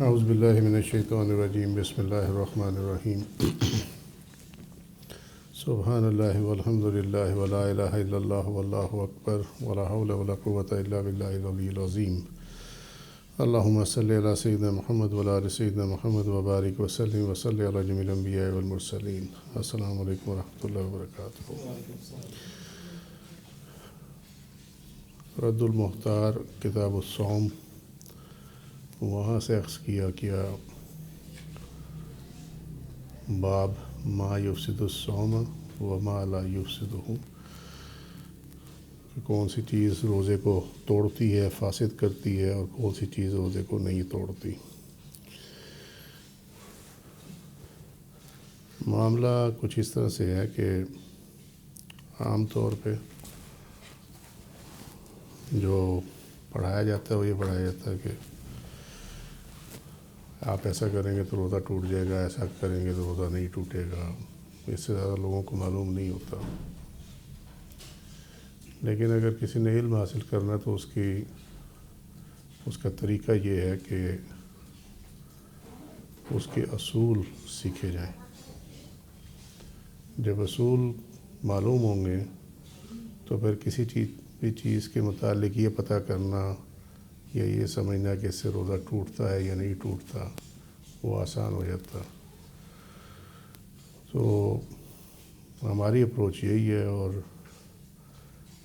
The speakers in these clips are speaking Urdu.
اعوذ باللہ من الشیطان الرجیم بسم اللہ الرحمن الرحیم سبحان اللہ والحمد للہ ولا الہ الا اللہ واللہ اکبر ولا حول ولا قوة الا باللہ العلی العظیم اللہم صلی علی سیدنا محمد وعلی آل سیدنا محمد وبارک وسلم وصلی علی جمیع الانبیاء والمرسلین۔ السلام علیکم ورحمۃ اللہ وبرکاتہ۔ رد المختار کتاب الصوم، وہاں سے اخذ کیا باب ما یفسد الصوم وما لا یفسدہ، کہ کون سی چیز روزے کو توڑتی ہے، فاسد کرتی ہے، اور کون سی چیز روزے کو نہیں توڑتی۔ معاملہ کچھ اس طرح سے ہے کہ عام طور پہ جو پڑھایا جاتا ہے وہ یہ پڑھایا جاتا ہے کہ آپ ایسا کریں گے تو روزہ ٹوٹ جائے گا، ایسا کریں گے تو روزہ نہیں ٹوٹے گا۔ اس سے زیادہ لوگوں کو معلوم نہیں ہوتا، لیکن اگر کسی نے علم حاصل کرنا تو اس کا طریقہ یہ ہے کہ اس کے اصول سیکھے جائیں۔ جب اصول معلوم ہوں گے تو پھر کسی بھی چیز کے متعلق یہ پتہ کرنا یا یہ سمجھنا کہ اس سے روزہ ٹوٹتا ہے یا نہیں ٹوٹتا وہ آسان ہو جاتا۔ تو ہماری اپروچ یہی ہے، اور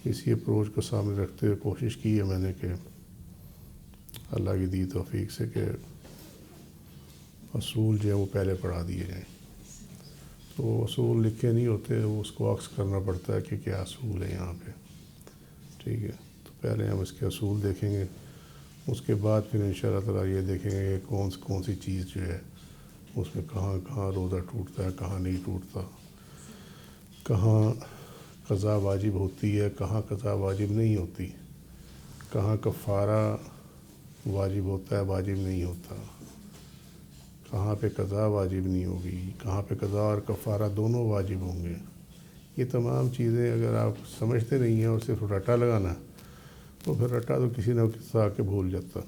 اسی اپروچ کو سامنے رکھتے ہوئے کوشش کی ہے میں نے کہ اللہ کی دی توفیق سے کہ اصول جو ہے وہ پہلے پڑھا دیے جائیں۔ تو اصول لکھے نہیں ہوتے، اس کو عکس کرنا پڑتا ہے کہ کیا اصول ہے یہاں پہ، ٹھیک ہے۔ تو پہلے ہم اس کے اصول دیکھیں گے، اس کے بعد پھر انشاءاللہ تعالیٰ یہ دیکھیں گے کہ کون سی چیز جو ہے اس میں کہاں روزہ ٹوٹتا ہے، کہاں نہیں ٹوٹتا، کہاں قضا واجب ہوتی ہے، کہاں قضا واجب نہیں ہوتی، کہاں کفارہ واجب ہوتا ہے، واجب نہیں ہوتا، کہاں پہ قضا واجب نہیں ہوگی، کہاں پہ قضا اور کفارہ دونوں واجب ہوں گے۔ یہ تمام چیزیں اگر آپ سمجھتے نہیں ہیں اور صرف رٹا لگانا، تو پھر رٹا تو کسی نہ کسی آ کے بھول جاتا۔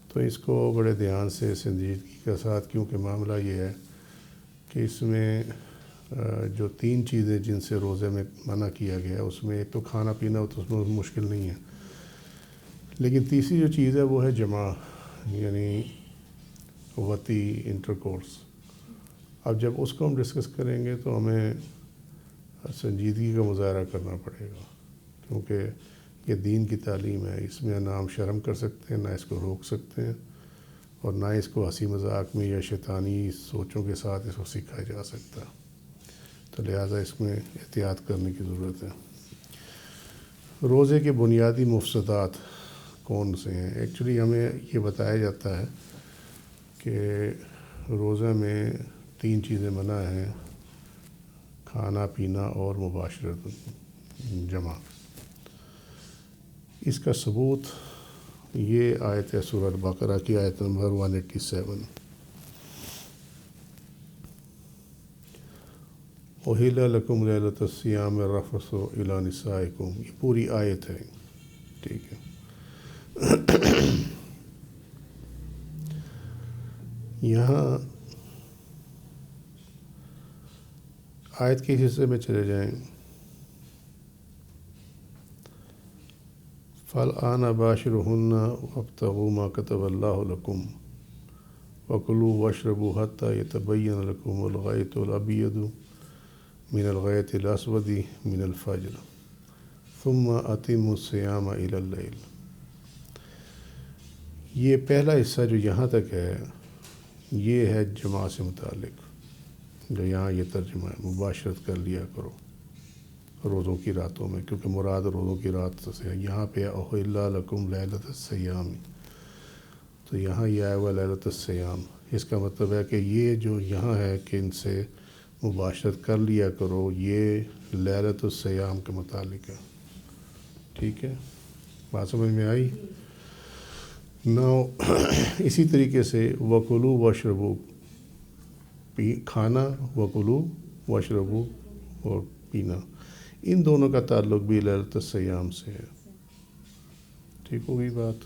تو اس کو بڑے دھیان سے سنجیدگی کے ساتھ، کیونکہ معاملہ یہ ہے کہ اس میں جو 3 چیزیں جن سے روزے میں منع کیا گیا ہے، اس میں ایک تو کھانا پینا ہو تو اس میں مشکل نہیں ہے، لیکن تیسری جو چیز ہے وہ ہے جماع، یعنی وطی انٹر کورس۔ اب جب اس کو ہم ڈسکس کریں گے تو ہمیں سنجیدگی کا مظاہرہ کرنا پڑے گا، کیونکہ یہ دین کی تعلیم ہے۔ اس میں نہ ہم شرم کر سکتے ہیں، نہ اس کو روک سکتے ہیں، اور نہ اس کو ہنسی مذاق میں یا شیطانی سوچوں کے ساتھ اس کو سیکھا جا سکتا۔ تو لہٰذا اس میں احتیاط کرنے کی ضرورت ہے۔ روزے کے بنیادی مفسدات کون سے ہیں؟ ایکچولی ہمیں یہ بتایا جاتا ہے کہ روزہ میں 3 چیزیں منع ہیں: کھانا پینا اور مباشرت، جمع۔ اس کا ثبوت یہ آیت ہے سورۃ بقرہ کی آیت نمبر 187۔ احل لکم لیلۃ الصیام الرفث الی نسائکم، یہ پوری آیت ہے، ٹھیک ہے۔ یہاں آیت کے حصے میں چلے جائیں۔ فَالْآنَ بَاشِرُوهُنَّ وَابْتَغُوا مَا كَتَبَ اللَّهُ لَكُمْ وَكُلُوا وَاشْرَبُوا حَتَّى يَتَبَيَّنَ لَكُمُ الْخَيْطُ الْأَبْيَضُ مِنَ الْخَيْطِ الْأَسْوَدِ مِنَ الْفَجْرِ ثُمَّ أَتِمُّوا الصِّيَامَ إِلَى اللَّيْلِ۔ یہ پہلا حصہ جو یہاں تک ہے یہ ہے جماع سے متعلق، جو یہاں یہ ترجمہ ہے، مباشرت کر لیا کرو روزوں کی راتوں میں، کیونکہ مراد روزوں کی رات سے ہے۔ یہاں پہ احل لکم لیلۃ الصیام، تو یہاں یہ آیا ہوا لیلۃ الصیام، اس کا مطلب ہے کہ یہ جو یہاں ہے کہ ان سے مباشرت کر لیا کرو، یہ لیلۃ الصیام کے متعلق ہے، ٹھیک ہے۔ بات سمجھ میں آئی؟ اسی طریقے سے وَكُلُوا وَاشْرَبُوا، کھانا، وَكُلُوا وَاشْرَبُوا اور پینا، ان دونوں کا تعلق بھی لیلۃ الصیام سے ہے، ٹھیک ہوگی بات۔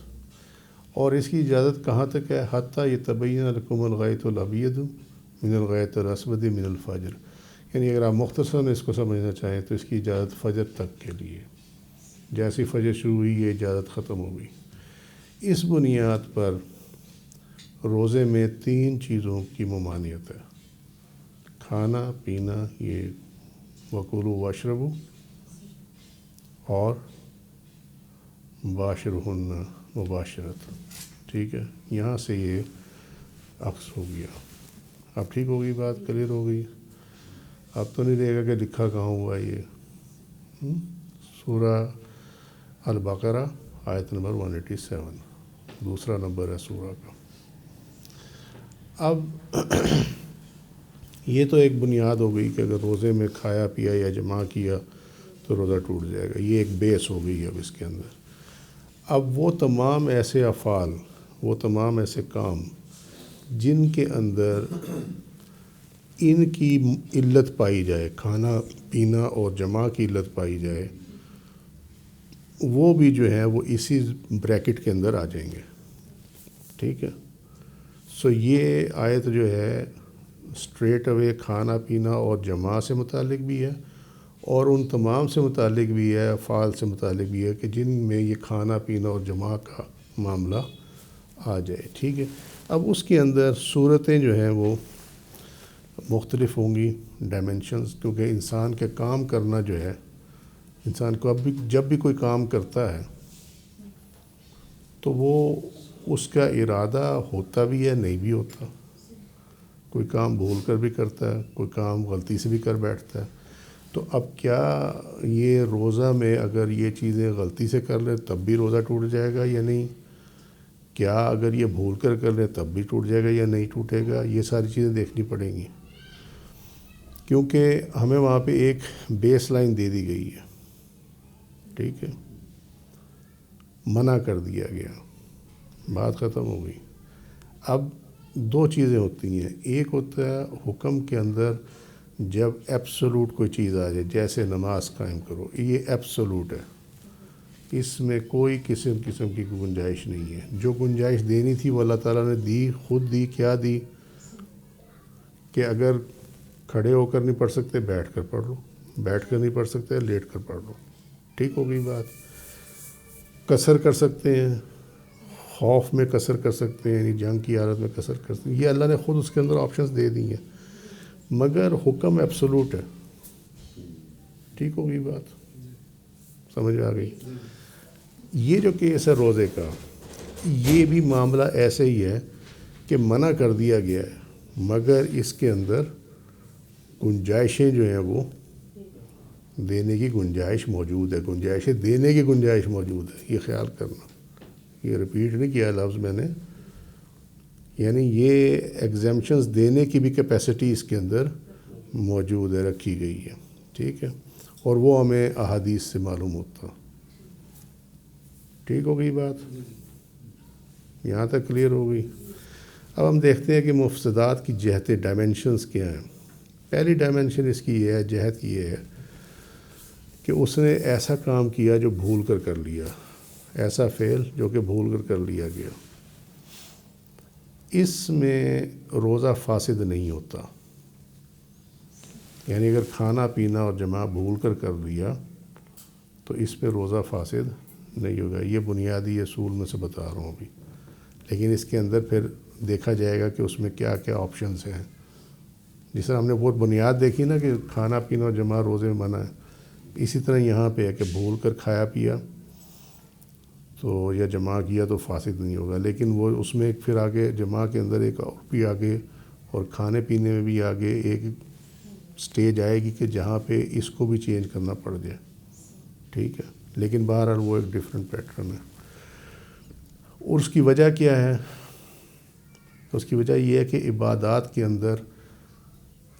اور اس کی اجازت کہاں تک ہے؟ حتیٰ یتبین لکم الغیۃ الابیض من الغیۃ الاسود من الفجر، یعنی اگر آپ مختصراً اس کو سمجھنا چاہیں تو اس کی اجازت فجر تک کے لیے، جیسی فجر شروع ہوئی یہ اجازت ختم ہو گئی۔ اس بنیاد پر روزے میں 3 چیزوں کی ممانعت ہے، کھانا پینا، یہ وکلوا واشربوا، اور باشرہن مباشرت، ٹھیک ہے، یہاں سے یہ عکس ہو گیا۔ اب ٹھیک ہو گئی بات، کلیئر ہو گئی؟ اب تو نہیں رہے گا کہ لکھا کہاں ہوا یہ۔ سورہ البقرہ آیت نمبر 187، دوسرا نمبر ہے سورہ کا۔ اب یہ تو ایک بنیاد ہو گئی کہ اگر روزے میں کھایا پیا یا جمع کیا تو روزہ ٹوٹ جائے گا، یہ ایک بیس ہو گئی ہے اب اس کے اندر۔ اب وہ تمام ایسے افعال، وہ تمام ایسے کام جن کے اندر ان کی علت پائی جائے، کھانا پینا اور جمع کی علت پائی جائے، وہ بھی جو ہے وہ اسی بریکٹ کے اندر آ جائیں گے، ٹھیک ہے۔ سو یہ آیت جو ہے اسٹریٹ اوے کھانا پینا اور جمع سے متعلق بھی ہے، اور ان تمام سے متعلق بھی ہے، افعال سے متعلق بھی ہے کہ جن میں یہ کھانا پینا اور جمع کا معاملہ آ جائے، ٹھیک ہے۔ اب اس کے اندر صورتیں جو ہیں وہ مختلف ہوں گی، ڈائمنشنز، کیونکہ انسان کے کام کرنا جو ہے، انسان کو اب بھی جب بھی کوئی کام کرتا ہے تو وہ اس کا ارادہ ہوتا بھی ہے، نہیں بھی ہوتا، کوئی کام بھول کر بھی کرتا ہے، کوئی کام غلطی سے بھی کر بیٹھتا ہے۔ تو اب کیا یہ روزہ میں اگر یہ چیزیں غلطی سے کر لے تب بھی روزہ ٹوٹ جائے گا یا نہیں؟ کیا اگر یہ بھول کر لے تب بھی ٹوٹ جائے گا یا نہیں ٹوٹے گا؟ یہ ساری چیزیں دیکھنی پڑیں گی، کیونکہ ہمیں وہاں پہ ایک بیس لائن دے دی گئی ہے، ٹھیک ہے، منع کر دیا گیا، بات ختم ہو گئی۔ اب 2 چیزیں ہوتی ہیں، ایک ہوتا ہے حکم کے اندر جب ایبسولوٹ کوئی چیز آ جائے، جیسے نماز قائم کرو، یہ ایبسولوٹ ہے، اس میں کوئی قسم کی گنجائش نہیں ہے۔ جو گنجائش دینی تھی وہ اللہ تعالیٰ نے دی، خود دی، کیا دی کہ اگر کھڑے ہو کر نہیں پڑھ سکتے بیٹھ کر پڑھ لو، بیٹھ کر نہیں پڑھ سکتے لیٹ کر پڑھ لو، ٹھیک ہو گئی بات۔ قصر کر سکتے ہیں، خوف میں قصر کر سکتے ہیں، یعنی جنگ کی حالت میں قصر کر سکتے ہیں، یہ اللہ نے خود اس کے اندر آپشنز دے دی ہیں، مگر حکم ایبسولوٹ ہے، ٹھیک ہو گئی بات، سمجھ میں آ گئی؟ یہ جو کیس ہے روزے کا، یہ بھی معاملہ ایسے ہی ہے کہ منع کر دیا گیا ہے، مگر اس کے اندر گنجائشیں جو ہیں وہ دینے کی گنجائش موجود ہے، گنجائشیں دینے کی گنجائش موجود ہے، یہ خیال کرنا، یہ ریپیٹ نہیں کیا لفظ میں نے، یعنی یہ ایگزیمپشنز دینے کی بھی کیپیسٹی اس کے اندر موجود ہے، رکھی گئی ہے، ٹھیک ہے، اور وہ ہمیں احادیث سے معلوم ہوتا، ٹھیک ہو گئی بات، یہاں تک کلیئر ہو گئی۔ اب ہم دیکھتے ہیں کہ مفسدات کی جہتیں، ڈائمنشنز کیا ہیں۔ پہلی ڈائمنشن اس کی یہ ہے، جہت کی یہ ہے کہ اس نے ایسا کام کیا جو بھول کر لیا، ایسا فعل جو کہ بھول کر لیا گیا، اس میں روزہ فاسد نہیں ہوتا، یعنی اگر کھانا پینا اور جمع بھول کر لیا تو اس پہ روزہ فاسد نہیں ہوگا، یہ بنیادی اصول میں سے بتا رہا ہوں ابھی، لیکن اس کے اندر پھر دیکھا جائے گا کہ اس میں کیا کیا آپشنز ہیں۔ جس طرح ہم نے بہت بنیاد دیکھی نا کہ کھانا پینا اور جمع روزے میں منع ہے، اسی طرح یہاں پہ ہے کہ بھول کر کھایا پیا تو یا جمع کیا تو فاسد نہیں ہوگا، لیکن وہ اس میں ایک پھر آگے جمع کے اندر ایک اور بھی آگے، اور کھانے پینے میں بھی آگے ایک سٹیج آئے گی کہ جہاں پہ اس کو بھی چینج کرنا پڑ جائے، ٹھیک ہے، لیکن بہرحال وہ ایک ڈیفرنٹ پیٹرن ہے۔ اور اس کی وجہ کیا ہے؟ اس کی وجہ یہ ہے کہ عبادات کے اندر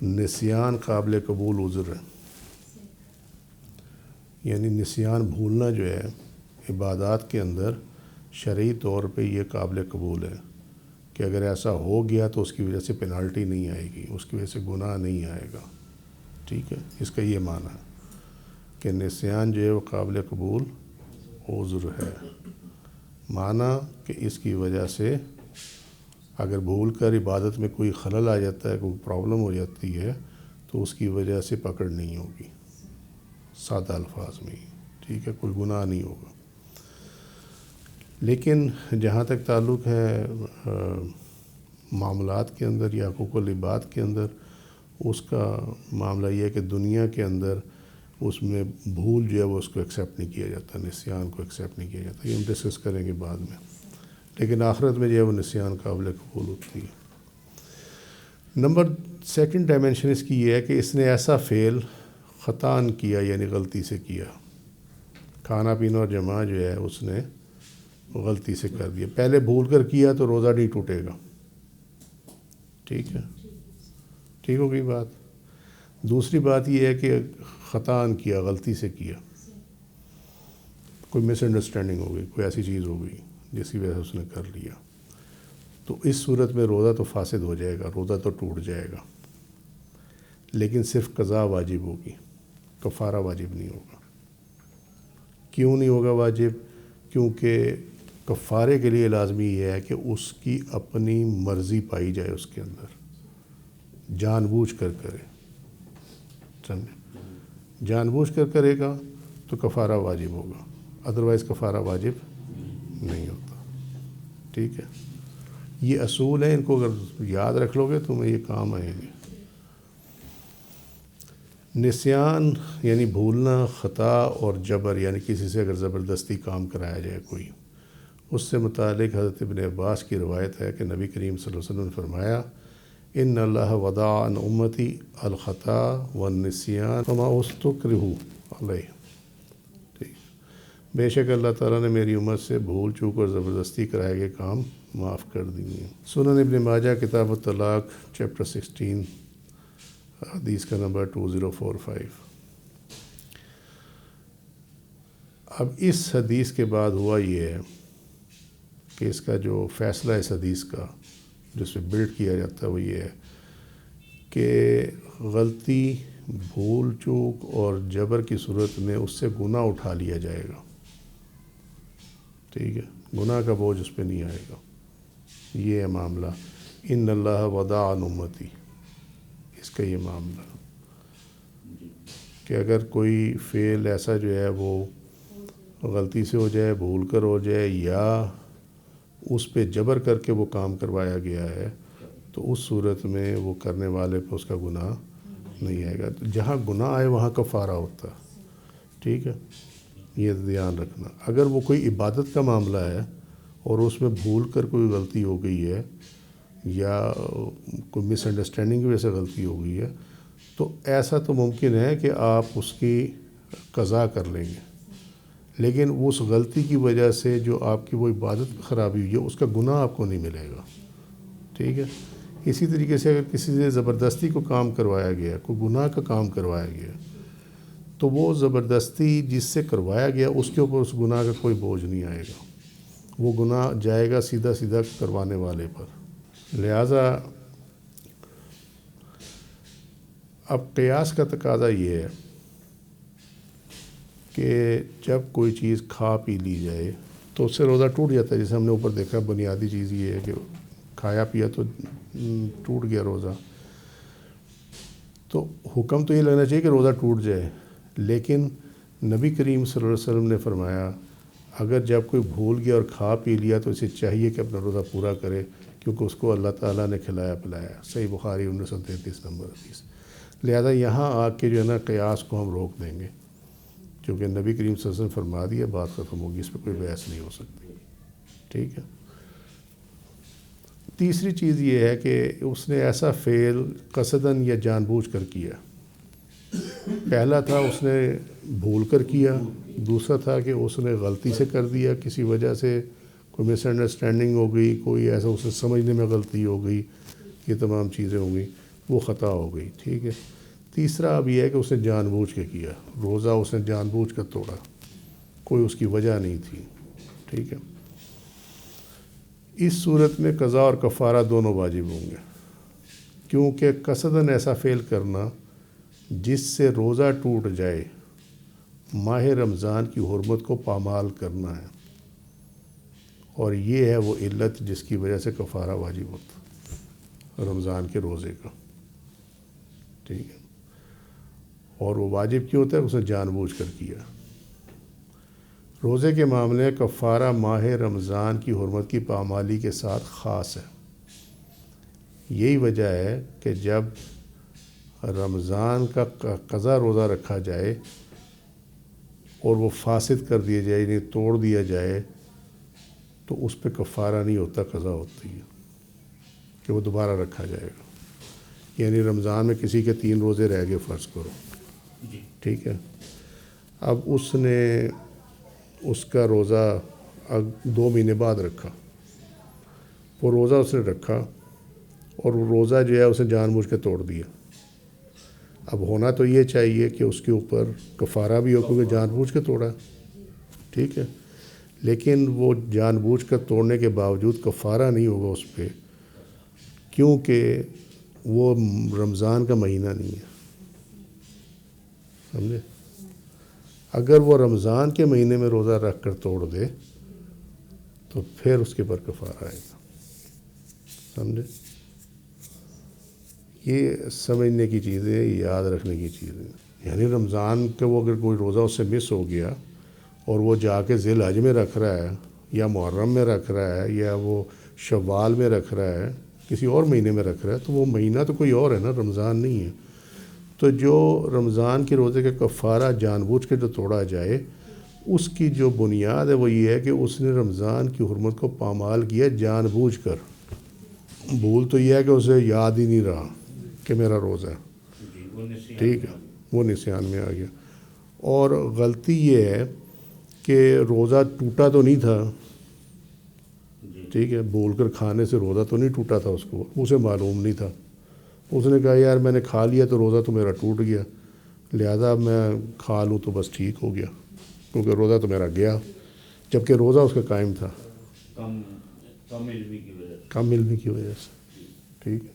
نسیان قابل قبول عذر ہے، یعنی نسیان بھولنا جو ہے عبادات کے اندر شرعی طور پہ یہ قابل قبول ہے کہ اگر ایسا ہو گیا تو اس کی وجہ سے پینالٹی نہیں آئے گی، اس کی وجہ سے گناہ نہیں آئے گا، ٹھیک ہے، اس کا یہ معنی ہے کہ نسیان جو ہے وہ قابل قبول عذر ہے، معنی کہ اس کی وجہ سے اگر بھول کر عبادت میں کوئی خلل آ جاتا ہے، کوئی پرابلم ہو جاتی ہے تو اس کی وجہ سے پکڑ نہیں ہوگی، سادہ الفاظ میں ہی، ٹھیک ہے، کوئی گناہ نہیں ہوگا۔ لیکن جہاں تک تعلق ہے معاملات کے اندر یا حقوق العباد کے اندر، اس کا معاملہ یہ ہے کہ دنیا کے اندر اس میں بھول جو ہے وہ اس کو ایکسیپٹ نہیں کیا جاتا، نسیان کو ایکسیپٹ نہیں کیا جاتا، یہ ہم ڈسکس کریں گے بعد میں، لیکن آخرت میں جو ہے وہ نسیان قابل قبول ہوتی ہے۔ نمبر سیکنڈ ڈائمنشن اس کی یہ ہے کہ اس نے ایسا فعل خطاً کیا، یعنی غلطی سے کیا، کھانا پینا اور جمع جو ہے اس نے غلطی سے کر دیا۔ پہلے بھول کر کیا تو روزہ نہیں ٹوٹے گا، ٹھیک ہے، ٹھیک ہو گئی بات۔ دوسری بات یہ ہے کہ خطاً کیا، غلطی سے کیا، کوئی مس انڈرسٹینڈنگ ہو گئی، کوئی ایسی چیز ہو گئی جس کی وجہ سے اس نے کر لیا، تو اس صورت میں روزہ تو فاسد ہو جائے گا، روزہ تو ٹوٹ جائے گا، لیکن صرف قضا واجب ہوگی، کفارہ واجب نہیں ہوگا۔ کیوں نہیں ہوگا واجب؟ کیونکہ کفارے کے لیے لازمی یہ ہے کہ اس کی اپنی مرضی پائی جائے اس کے اندر، جان بوجھ کر کرے، سمجھے، جان بوجھ کر کرے گا تو کفارہ واجب ہوگا، ادروائز کفارہ واجب نہیں ہوتا، ٹھیک ہے۔ یہ اصول ہیں، ان کو اگر یاد رکھ لو گے تو میں یہ کام آئیں گے۔ نسیان یعنی بھولنا، خطا اور جبر یعنی کسی سے اگر زبردستی کام کرایا جائے کوئی، اس سے متعلق حضرت ابن عباس کی روایت ہے کہ نبی کریم صلی اللہ علیہ وسلم نے فرمایا، ان اللہ وضع عن امتی الخطا والنسیان فما استکرہوا علیہ، بے شک اللہ تعالیٰ نے میری امت سے بھول چوک اور زبردستی کرائے گئے کام معاف کر دیے ہیں۔ سنن ابن ماجہ کتاب الطلاق چیپٹر 16 حدیث کا نمبر 2045۔ اب اس حدیث کے بعد ہوا یہ ہے کہ اس کا جو فیصلہ اس حدیث کا جس پہ بلڈ کیا جاتا ہے وہ یہ ہے کہ غلطی، بھول چوک اور جبر کی صورت میں اس سے گناہ اٹھا لیا جائے گا، ٹھیک ہے، گناہ کا بوجھ اس پہ نہیں آئے گا۔ یہ ہے معاملہ، ان اللہ وضع عن امتی، اس کا یہ معاملہ کہ اگر کوئی فعل ایسا جو ہے وہ غلطی سے ہو جائے، بھول کر ہو جائے، یا اس پہ جبر کر کے وہ کام کروایا گیا ہے، تو اس صورت میں وہ کرنے والے پہ اس کا گناہ نہیں آئے گا۔ جہاں گناہ آئے وہاں کفارہ ہوتا ہے، ٹھیک ہے، یہ دھیان رکھنا۔ اگر وہ کوئی عبادت کا معاملہ ہے اور اس میں بھول کر کوئی غلطی ہو گئی ہے یا کوئی مس انڈرسٹینڈنگ کی وجہ سے غلطی ہو گئی ہے، تو ایسا تو ممکن ہے کہ آپ اس کی قضا کر لیں گے، لیکن اس غلطی کی وجہ سے جو آپ کی وہ عبادت خرابی ہوئی ہے اس کا گناہ آپ کو نہیں ملے گا، ٹھیک ہے۔ اسی طریقے سے اگر کسی سے زبردستی کو کام کروایا گیا، کوئی گناہ کا کام کروایا گیا، تو وہ زبردستی جس سے کروایا گیا اس کے اوپر اس گناہ کا کوئی بوجھ نہیں آئے گا، وہ گناہ جائے گا سیدھا سیدھا کروانے والے پر۔ لہٰذا اب قیاس کا تقاضا یہ ہے کہ جب کوئی چیز کھا پی لی جائے تو اس سے روزہ ٹوٹ جاتا ہے، جیسے ہم نے اوپر دیکھا، بنیادی چیز یہ ہے کہ کھایا پیا تو ٹوٹ گیا روزہ، تو حکم تو یہ لگنا چاہیے کہ روزہ ٹوٹ جائے، لیکن نبی کریم صلی اللہ علیہ وسلم نے فرمایا اگر جب کوئی بھول گیا اور کھا پی لیا تو اسے چاہیے کہ اپنا روزہ پورا کرے، کیونکہ اس کو اللہ تعالیٰ نے کھلایا پلایا۔ صحیح بخاری 1933 نمبر حدیث۔ لہذا یہاں آ کے جو ہے نا قیاس کو ہم روک دیں گے، کیونکہ نبی کریم صلی اللہ علیہ وسلم فرما دیا، بات ختم ہوگی، اس پہ کوئی بحث نہیں ہو سکتی، ٹھیک ہے۔ تیسری چیز یہ ہے کہ اس نے ایسا فعل قصداً یا جان بوجھ کر کیا۔ پہلا تھا اس نے بھول کر کیا، دوسرا تھا کہ اس نے غلطی سے کر دیا، کسی وجہ سے کوئی مس انڈرسٹینڈنگ ہو گئی، کوئی ایسا اسے سمجھنے میں غلطی ہو گئی، یہ تمام چیزیں ہو گئی، وہ خطا ہو گئی، ٹھیک ہے۔ تیسرا اب یہ ہے کہ اس نے جان بوجھ کے کیا، روزہ اس نے جان بوجھ کر توڑا، کوئی اس کی وجہ نہیں تھی، ٹھیک ہے۔ اس صورت میں قضا اور کفارہ دونوں واجب ہوں گے، کیونکہ قصداً ایسا فعل کرنا جس سے روزہ ٹوٹ جائے ماہ رمضان کی حرمت کو پامال کرنا ہے، اور یہ ہے وہ علت جس کی وجہ سے کفارہ واجب ہوتا رمضان کے روزے کا، ٹھیک ہے۔ اور وہ واجب کیوں ہوتا ہے؟ اس نے جان بوجھ کر کیا۔ روزے کے معاملے میں کفارہ ماہ رمضان کی حرمت کی پامالی کے ساتھ خاص ہے۔ یہی وجہ ہے کہ جب رمضان کا قضا روزہ رکھا جائے اور وہ فاسد کر دیا جائے، یعنی توڑ دیا جائے، تو اس پہ کفارہ نہیں ہوتا، قضا ہوتی ہے کہ وہ دوبارہ رکھا جائے گا۔ یعنی رمضان میں کسی کے 3 روزے رہ گئے فرض کرو، ٹھیک ہے۔ اب اس نے اس کا روزہ 2 مہینے بعد رکھا، وہ روزہ اس نے رکھا اور وہ روزہ جو ہے اسے جان بوجھ کے توڑ دیا۔ اب ہونا تو یہ چاہیے کہ اس کے اوپر کفارہ بھی ہو کیونکہ جان بوجھ کے توڑا، ٹھیک ہے، لیکن وہ جان بوجھ کر توڑنے کے باوجود کفارہ نہیں ہوگا اس پہ، کیونکہ وہ رمضان کا مہینہ نہیں ہے، سمجھے؟ اگر وہ رمضان کے مہینے میں روزہ رکھ کر توڑ دے تو پھر اس کے اوپر کفارہ آئے گا، سمجھے؟ یہ سمجھنے کی چیزیں، یاد رکھنے کی چیزیں۔ یعنی رمضان کا وہ اگر کوئی روزہ اس سے مس ہو گیا اور وہ جا کے ذی الحج میں رکھ رہا ہے یا محرم میں رکھ رہا ہے یا وہ شوال میں رکھ رہا ہے، کسی اور مہینے میں رکھ رہا ہے، تو وہ مہینہ تو کوئی اور ہے نا، رمضان نہیں ہے۔ تو جو رمضان کے روزے کا کفارہ جان بوجھ کے جو توڑا جائے، اس کی جو بنیاد ہے وہ یہ ہے کہ اس نے رمضان کی حرمت کو پامال کیا جان بوجھ کر۔ بھول تو یہ ہے کہ اسے یاد ہی نہیں رہا کہ میرا روزہ ہے، ٹھیک ہے، وہ نسیان میں آ گیا۔ اور غلطی یہ ہے کہ روزہ ٹوٹا تو نہیں تھا، ٹھیک ہے، بھول کر کھانے سے روزہ تو نہیں ٹوٹا تھا، اس کو اسے معلوم نہیں تھا۔ اس نے کہا یار میں نے کھا لیا تو روزہ تو میرا ٹوٹ گیا، لہذا میں کھا لوں تو بس ٹھیک ہو گیا، کیونکہ روزہ تو میرا گیا، جبکہ روزہ اس کا قائم تھا، کم علمی کی وجہ سے، ٹھیک ہے۔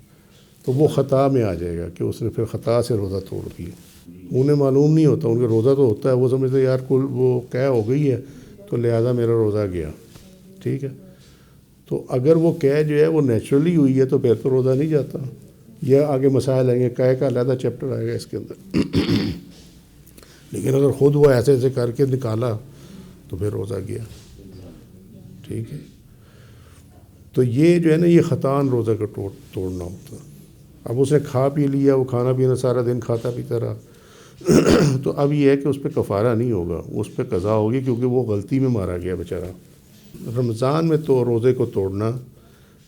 تو وہ خطا میں آ جائے گا کہ اس نے پھر خطا سے روزہ توڑ دیا۔ انہیں معلوم نہیں ہوتا، ان کا روزہ تو ہوتا ہے، وہ سمجھتے یار کل وہ قے ہو گئی ہے تو لہذا میرا روزہ گیا، ٹھیک ہے۔ تو اگر وہ قے جو ہے وہ نیچرلی ہوئی ہے تو پھر تو روزہ نہیں جاتا۔ یہ آگے مسائل آئیں گے، قے کا علیحدہ چیپٹر آئے گا اس کے اندر۔ لیکن اگر خود وہ ایسے ایسے کر کے نکالا تو پھر روزہ گیا، ٹھیک ہے۔ تو یہ جو ہے نا، یہ خطان روزہ کا توڑنا ہوتا ہے۔ اب اس نے کھا پی لیا، وہ کھانا پینا سارا دن کھاتا پیتا رہا، تو اب یہ ہے کہ اس پہ کفارہ نہیں ہوگا، اس پہ قضا ہوگی، کیونکہ وہ غلطی میں مارا گیا بیچارہ۔ رمضان میں تو روزے کو توڑنا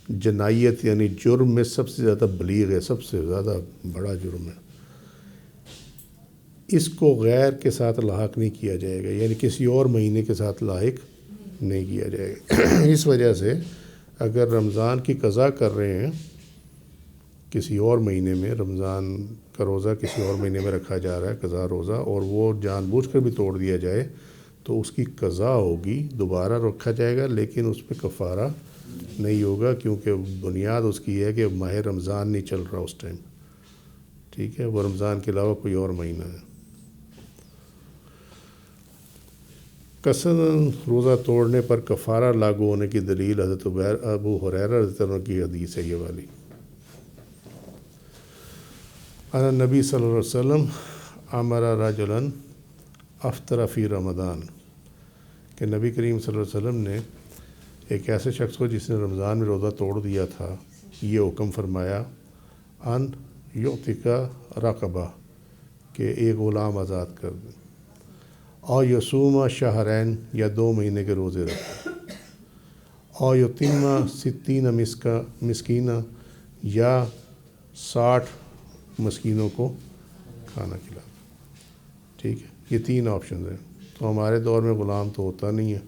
جنایت یعنی جرم میں سب سے زیادہ بلیغ ہے، سب سے زیادہ بڑا جرم ہے۔ اس کو غیر کے ساتھ لاحق نہیں کیا جائے گا، یعنی کسی اور مہینے کے ساتھ لاحق نہیں کیا جائے گا۔ اس وجہ سے اگر رمضان کی قضا کر رہے ہیں کسی اور مہینے میں، رمضان کا روزہ کسی اور مہینے میں رکھا جا رہا ہے قضا روزہ، اور وہ جان بوجھ کر بھی توڑ دیا جائے تو اس کی قضا ہوگی، دوبارہ رکھا جائے گا، لیکن اس پہ کفارہ نہیں ہوگا، کیونکہ بنیاد اس کی ہے کہ ماہ رمضان نہیں چل رہا اس ٹائم، ٹھیک ہے، وہ رمضان کے علاوہ کوئی اور مہینہ ہے۔ قصداً روزہ توڑنے پر کفارہ لاگو ہونے کی دلیل حضرت ابو ہریرہ رضی اللہ عنہ کی حدیث ہے یہ والی۔ ان نبی صلی اللہ علیہ وسلم امر رجلا افطر فی رمضان، کہ نبی کریم صلی اللہ علیہ وسلم نے ایک ایسے شخص کو جس نے رمضان میں روزہ توڑ دیا تھا یہ حکم فرمایا، ان یعتق رقبہ، کہ ایک غلام آزاد کر دیں، او یصوم شہرین، یا 2 مہینے کے روزے رکھیں، او یتم 60 مسکینہ، یا 60 مسکینوں کو کھانا کھلا دیں، ٹھیک ہے۔ یہ 3 آپشنز ہیں۔ تو ہمارے دور میں غلام تو ہوتا نہیں ہے،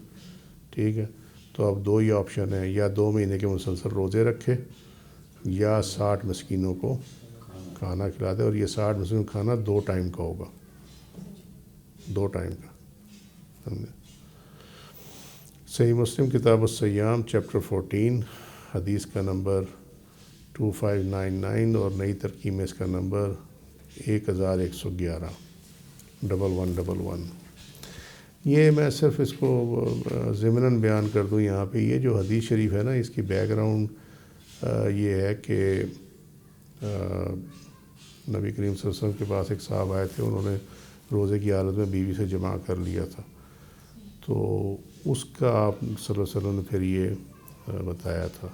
ٹھیک ہے، تو اب 2 ہی آپشن ہیں، یا 2 مہینے کے مسلسل روزے رکھے یا 60 مسکینوں کو کھانا کھلا دے، اور یہ 60 مسکینوں کا کھانا 2 ٹائم کا ہوگا، 2 ٹائم کا، سمجھے۔ صحیح مسلم کتاب الصیام چیپٹر 14 حدیث کا نمبر 2599، اور نئی ترکیب میں اس کا نمبر 1111 1111۔ یہ میں صرف اس کو ضمناً بیان کر دوں یہاں پہ، یہ جو حدیث شریف ہے نا، اس کی بیک گراؤنڈ یہ ہے کہ نبی کریم صلی اللہ علیہ وسلم کے پاس ایک صاحب آئے تھے، انہوں نے روزے کی حالت میں بیوی سے جماع کر لیا تھا، تو اس کا آپ صلی اللہ علیہ وسلم نے پھر یہ بتایا تھا۔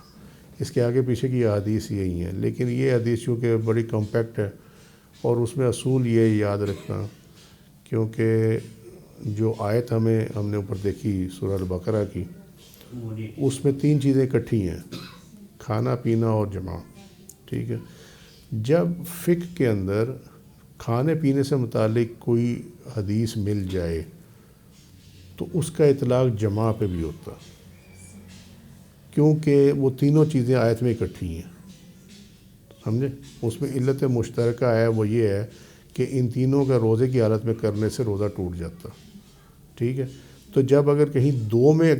اس کے آگے پیچھے کی حدیث یہی ہیں، لیکن یہ حدیث چونکہ بڑی کمپیکٹ ہے اور اس میں اصول یہ یاد رکھنا، کیونکہ جو آیت ہم نے اوپر دیکھی سورہ البقرہ کی، اس میں 3 چیزیں اکٹھی ہیں، کھانا پینا اور جماع، ٹھیک ہے۔ جب فقہ کے اندر کھانے پینے سے متعلق کوئی حدیث مل جائے تو اس کا اطلاق جماع پہ بھی ہوتا، کیونکہ وہ تینوں چیزیں آیت میں اکٹھی ہیں، سمجھے؟ اس میں علت مشترکہ ہے، وہ یہ ہے کہ ان تینوں کا روزے کی حالت میں کرنے سے روزہ ٹوٹ جاتا، ٹھیک ہے۔ تو جب اگر کہیں 2 میں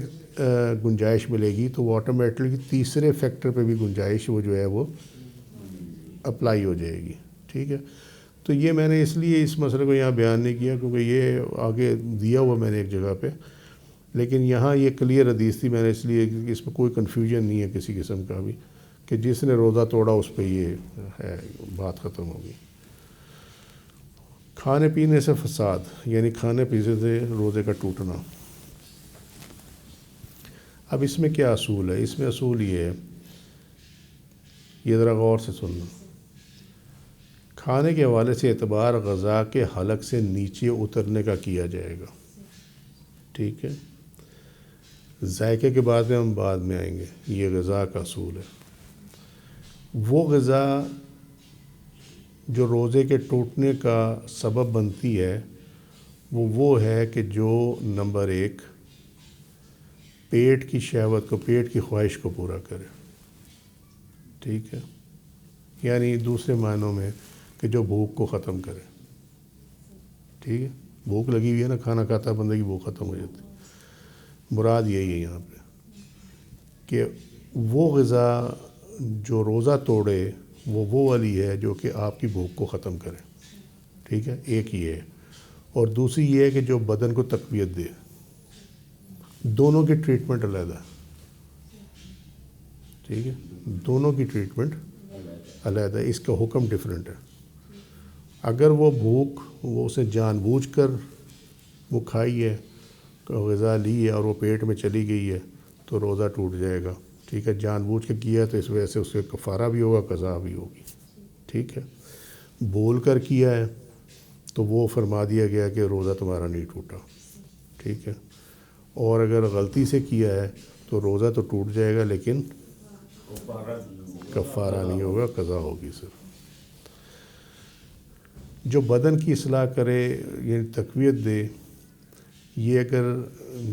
گنجائش ملے گی تو وہ آٹومیٹکلی تیسرے فیکٹر پہ بھی گنجائش وہ جو ہے وہ اپلائی ہو جائے گی، ٹھیک ہے۔ تو یہ میں نے اس لیے اس مسئلے کو یہاں بیان نہیں کیا کیونکہ یہ آگے دیا ہوا میں نے ایک جگہ پہ، لیکن یہاں یہ کلیئر حدیث تھی، میں نے اس لیے کہ اس میں کوئی کنفیوژن نہیں ہے کسی قسم کا بھی، کہ جس نے روزہ توڑا اس پہ یہ ہے، بات ختم ہوگی۔ کھانے پینے سے فساد، یعنی کھانے پینے سے روزے کا ٹوٹنا۔ اب اس میں کیا اصول ہے؟ اس میں اصول یہ ہے، یہ ذرا غور سے سننا۔ کھانے کے حوالے سے اعتبار غذا کے حلق سے نیچے اترنے کا کیا جائے گا، ٹھیک ہے۔ ذائقے کے بعد میں ہم بعد میں آئیں گے، یہ غذا کا اصول ہے۔ وہ غذا جو روزے کے ٹوٹنے کا سبب بنتی ہے وہ ہے کہ جو نمبر 1 پیٹ کی شہوت کو، پیٹ کی خواہش کو پورا کرے، ٹھیک ہے، یعنی دوسرے معنوں میں کہ جو بھوک کو ختم کرے، ٹھیک ہے۔ بھوک لگی ہوئی ہے نا، کھانا کھاتا بندے کی بھوک ختم ہو جاتی، مراد یہی ہے یہاں پہ کہ وہ غذا جو روزہ توڑے وہ والی ہے جو کہ آپ کی بھوک کو ختم کرے، ٹھیک ہے، ایک یہ ہے، اور دوسری یہ ہے کہ جو بدن کو تقویت دے۔ دونوں کی ٹریٹمنٹ علیحدہ، ٹھیک ہے، دونوں کی ٹریٹمنٹ علیحدہ، اس کا حکم ڈیفرنٹ ہے۔ اگر وہ بھوک وہ اسے جان بوجھ کر وہ کھائی ہے، غذا لی ہے اور وہ پیٹ میں چلی گئی ہے تو روزہ ٹوٹ جائے گا، ٹھیک ہے۔ جان بوجھ کے کیا ہے تو اس وجہ سے اس کے کفارہ بھی ہوگا، قضا بھی ہوگی، ٹھیک ہے۔ بول کر کیا ہے تو وہ فرما دیا گیا کہ روزہ تمہارا نہیں ٹوٹا، ٹھیک ہے۔ اور اگر غلطی سے کیا ہے تو روزہ تو ٹوٹ جائے گا لیکن کفارہ نہیں ہوگا، قضا ہوگی صرف۔ جو بدن کی اصلاح کرے یعنی تقویت دے، یہ اگر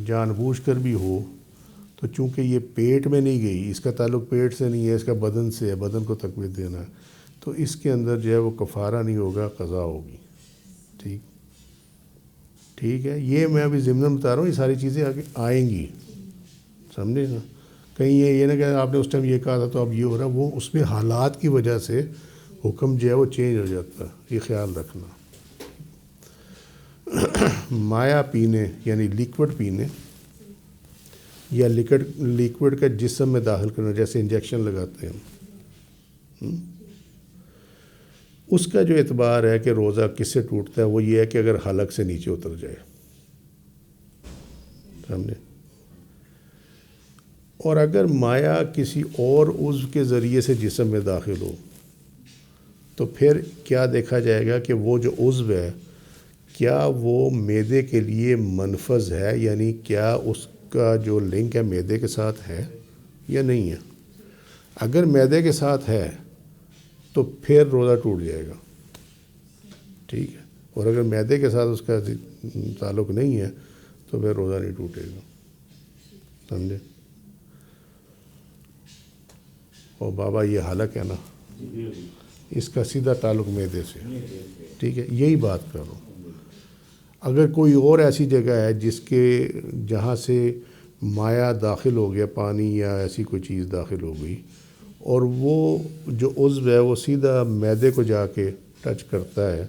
جان بوجھ کر بھی ہو تو چونکہ یہ پیٹ میں نہیں گئی، اس کا تعلق پیٹ سے نہیں ہے، اس کا بدن سے ہے، بدن کو تقویت دینا ہے، تو اس کے اندر جو ہے وہ کفارہ نہیں ہوگا، قضا ہوگی، ٹھیک ہے۔ یہ میں ابھی ضمن بتا رہا ہوں، یہ ساری چیزیں آگے آئیں گی، سمجھے نا۔ کہیں یہ نہ کہ آپ نے اس ٹائم یہ کہا تھا تو اب یہ ہو رہا ہے، وہ اس میں حالات کی وجہ سے حکم جو ہے وہ چینج ہو جاتا ہے، یہ خیال رکھنا۔ مایا پینے یعنی لیکوڈ پینے یا لیکوڈ کا جسم میں داخل کرنا، جیسے انجیکشن لگاتے ہیں، اس کا جو اعتبار ہے کہ روزہ کس سے ٹوٹتا ہے وہ یہ ہے کہ اگر حلق سے نیچے اتر جائے، سمجھے۔ اور اگر مایا کسی اور عضو کے ذریعے سے جسم میں داخل ہو تو پھر کیا دیکھا جائے گا کہ وہ جو عضو ہے کیا وہ معدے کے لیے منفذ ہے، یعنی کیا اس کا جو لنک ہے معدے کے ساتھ ہے یا نہیں ہے۔ اگر معدے کے ساتھ ہے تو پھر روزہ ٹوٹ جائے گا، ٹھیک ہے، اور اگر معدے کے ساتھ اس کا تعلق نہیں ہے تو پھر روزہ نہیں ٹوٹے گا، سمجھے۔ اور بابا یہ حلق ہے نا، اس کا سیدھا تعلق معدے سے، ٹھیک ہے، یہی بات کر رہا ہوں۔ اگر کوئی اور ایسی جگہ ہے جہاں سے مایا داخل ہو گیا، پانی یا ایسی کوئی چیز داخل ہو گئی، اور وہ جو عضو ہے وہ سیدھا معدے کو جا کے ٹچ کرتا ہے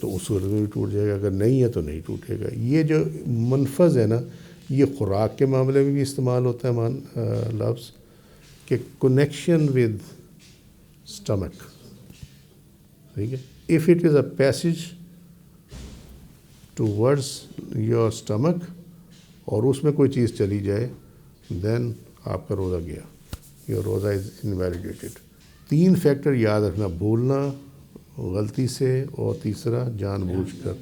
تو اس صورت میں بھی ٹوٹ جائے گا، اگر نہیں ہے تو نہیں ٹوٹے گا۔ یہ جو منفذ ہے نا، یہ خوراک کے معاملے میں بھی استعمال ہوتا ہے لفظ کہ کنیکشن ود اسٹمک، ٹھیک ہے۔ If it is a passage towards your stomach اور اس میں کوئی چیز چلی جائے، دین آپ کا روزہ گیا، یور روزہ از انویلیڈیٹڈ۔ 3 فیکٹر یاد رکھنا، بھولنا، غلطی سے، اور تیسرا جان بوجھ کر۔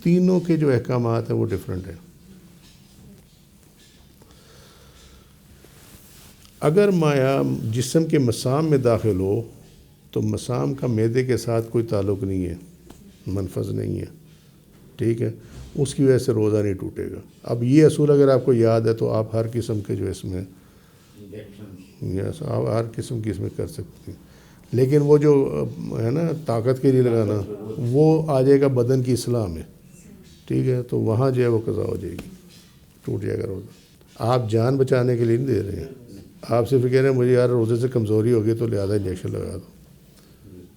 تینوں کے جو احکامات ہیں وہ ڈفرینٹ ہیں۔ اگر مایا جسم کے مسام میں داخل ہو تو مسام کا معدے کے ساتھ کوئی تعلق نہیں ہے، منفذ نہیں ہے، ٹھیک ہے، اس کی وجہ سے روزہ نہیں ٹوٹے گا۔ اب یہ اصول اگر آپ کو یاد ہے تو آپ ہر قسم کے جو اس میں آپ ہر قسم کی اس میں کر سکتے ہیں۔ لیکن وہ جو ہے نا طاقت کے لیے لگانا، وہ آ جائے گا بدن کی اصلاح میں، ٹھیک ہے، تو وہاں جو ہے وہ قضا ہو جائے گی، ٹوٹ جائے گا روزہ۔ آپ جان بچانے کے لیے نہیں دے رہے ہیں، آپ صرف کہہ رہے ہیں مجھے یار روزے سے کمزوری ہوگی تو لہٰذا انجیکشن لگا دو،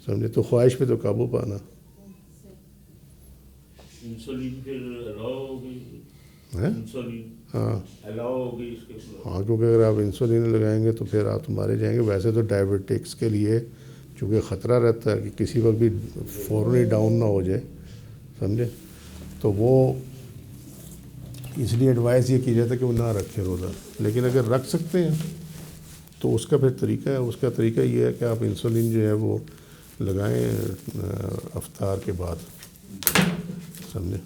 سمجھے؟ تو خواہش پہ تو قابو پانا۔ انسولین پھر الاؤ ہوگی؟ ہاں الاؤ ہوگی اس کے؟ ہاں، کیونکہ اگر آپ انسولین لگائیں گے تو پھر آپ مارے جائیں گے۔ ویسے تو ڈائبٹکس کے لیے چونکہ خطرہ رہتا ہے کہ کسی وقت بھی فوراً ڈاؤن نہ ہو جائے، سمجھے، تو وہ اس لیے ایڈوائز یہ کی جاتا ہے کہ وہ نہ رکھیں روزہ۔ لیکن اگر رکھ سکتے ہیں تو اس کا پھر طریقہ ہے، اس کا طریقہ یہ ہے کہ آپ انسولین جو ہے وہ لگائیں افطار کے بعد، سمجھے،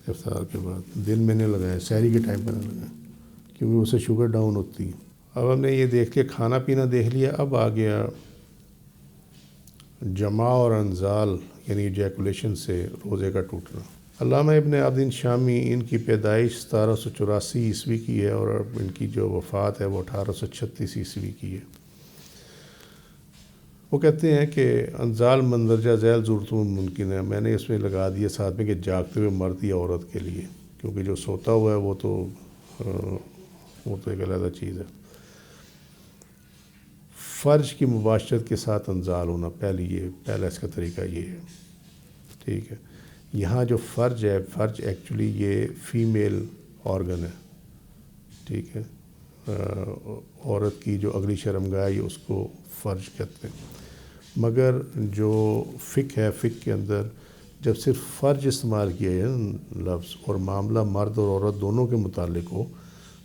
افطار کے بعد، دن میں نہیں لگائیں، سحری کے ٹائم پہ نہ لگائیں، کیونکہ اس سے شوگر ڈاؤن ہوتی ہے۔ اب ہم نے یہ دیکھ کے کھانا پینا دیکھ لیا، اب آ گیا جماع اور انزال یعنی ایجیکولیشن سے روزے کا ٹوٹنا۔ علامہ ابن عابدین شامی، ان کی پیدائش 1784 عیسوی کی ہے اور ان کی جو وفات ہے وہ 1836 عیسوی کی ہے۔ وہ کہتے ہیں کہ انزال مندرجہ ذیل صورتوں میں ممکن ہے۔ میں نے اس میں لگا دیا ساتھ میں کہ جاگتے ہوئے مرد یا عورت کے لیے، کیونکہ جو سوتا ہوا ہے وہ تو ایک علیحدہ چیز ہے۔ فرج کی مباشرت کے ساتھ انزال ہونا، پہلا اس کا طریقہ یہ ہے، ٹھیک ہے۔ یہاں جو فرج ہے، فرج ایکچولی یہ فیمیل آرگن ہے، ٹھیک ہے، عورت کی جو اگلی شرمگاہ ہے اس کو فرج کہتے ہیں۔ مگر جو فقہ ہے، فقہ کے اندر جب صرف فرج استعمال کیا ہے لفظ اور معاملہ مرد اور عورت دونوں کے متعلق ہو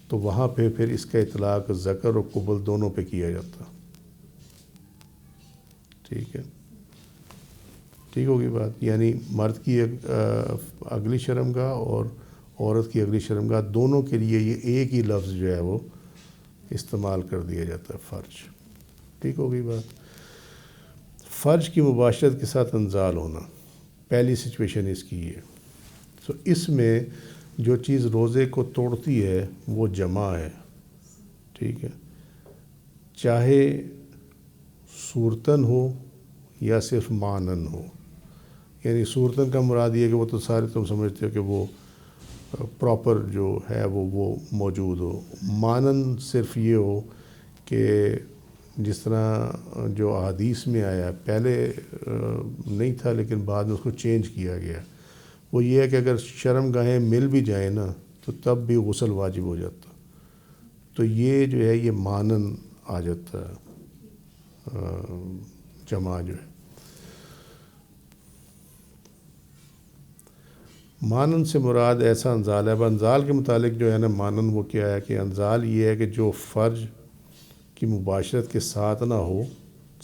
تو وہاں پہ پھر اس کا اطلاق ذکر اور قبل دونوں پہ کیا جاتا، ٹھیک ہے، ٹھیک ہوگی بات۔ یعنی مرد کی اگلی شرمگاہ اور عورت کی اگلی شرمگاہ دونوں کے لیے یہ ایک ہی لفظ جو ہے وہ استعمال کر دیا جاتا ہے، فرج، ٹھیک ہوگی بات۔ فرج کی مباشرت کے ساتھ انزال ہونا، پہلی سچویشن اس کی ہے۔ سو اس میں جو چیز روزے کو توڑتی ہے وہ جماع ہے، ٹھیک ہے، چاہے صورتاً ہو یا صرف معنن ہو۔ یعنی صورتاً کا مراد یہ ہے کہ وہ تو سارے تم سمجھتے ہو کہ وہ پراپر جو ہے وہ موجود ہو۔ معنن صرف یہ ہو کہ جس طرح جو احادیث میں آیا، پہلے نہیں تھا لیکن بعد میں اس کو چینج کیا گیا، وہ یہ ہے کہ اگر شرم گاہیں مل بھی جائیں نا تو تب بھی غسل واجب ہو جاتا۔ تو یہ جو ہے یہ معنن آ جاتا ہے جماع جو ہے۔ معنن سے مراد ایسا انزال ہے، اب انزال کے متعلق جو ہے نا معنن وہ کیا ہے کہ انزال یہ ہے کہ جو فرج کی مباشرت کے ساتھ نہ ہو،